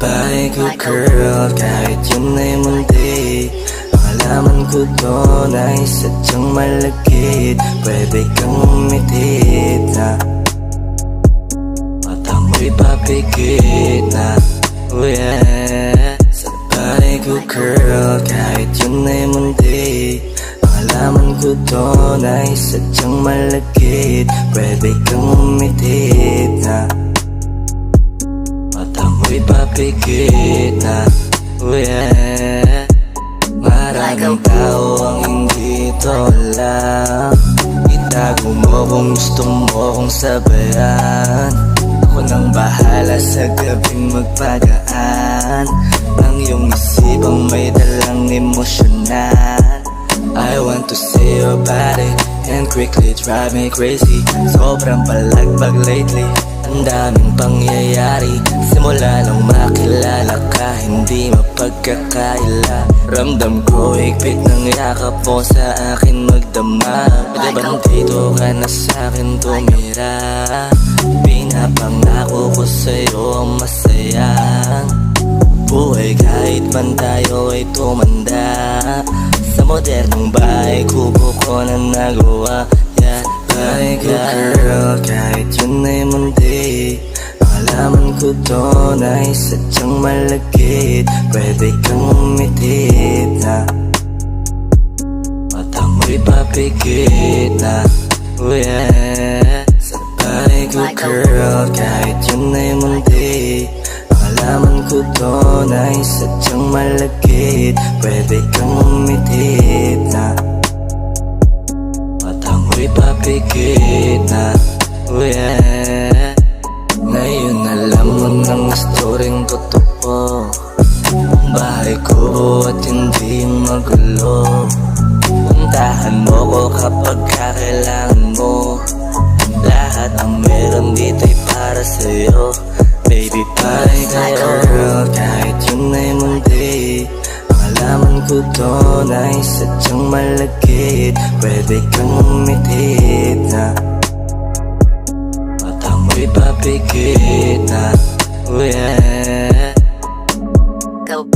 bahay ko girl, kahit yun ay mundi. Malaman ko doon ay sadyang malagkit. Pwede kang umitit na mata mo'y papikit na. Oh yeah, sa bahay ko girl, kahit yun ay mundi. Malaman ko doon ay sadyang malagkit. Pwede kang umitit na mata mo'y papikit na. Oh yeah, maraming tao ang hindi ito alam. Itago mo kung gusto mo kong sabayan. Ako nang bahala sa gabing magpagaan. Ang iyong isipang may dalang emosyonan. I want to see your body and quickly drive me crazy. Sobrang palagbag lately, ang daming pangyayari. Simula nang makilala ka, hindi mapagkakaila. Ramdam ko higpit ng yakap mo sa akin magdama. Pwede bang dito ka na sa'kin tumira? Pinapangako ko sa'yo ang masayang buhay kahit man tayo ay tumanda. Sa modernong bahay, kubo ko na nagawa. Yeah, bahay ko girl, kahit yun ay mundi. Malaman ko doon ay sadyang malagkit. Pwede kang umitit na mata mo'y papikit na. Oh yeah, sa bahay ko girl, kahit yun ay mundi. Malaman ko doon ay sadyang malagkit. Pwede kang umitit na mata mo'y papikit na. Oh yeah, ngayon alam mo ng storyng totoo. Ang bahay ko at hindi magulo. Puntahan mo ko kapag kakailangan mo. Lahat ang meron dito'y para sa'yo. Baby, bahay ka girl, kahit yun ay mundi. Malaman ko doon ay sadyang malagkit. Pwede kang umitit na mata mo'y papikit na. Oh yeah, Go.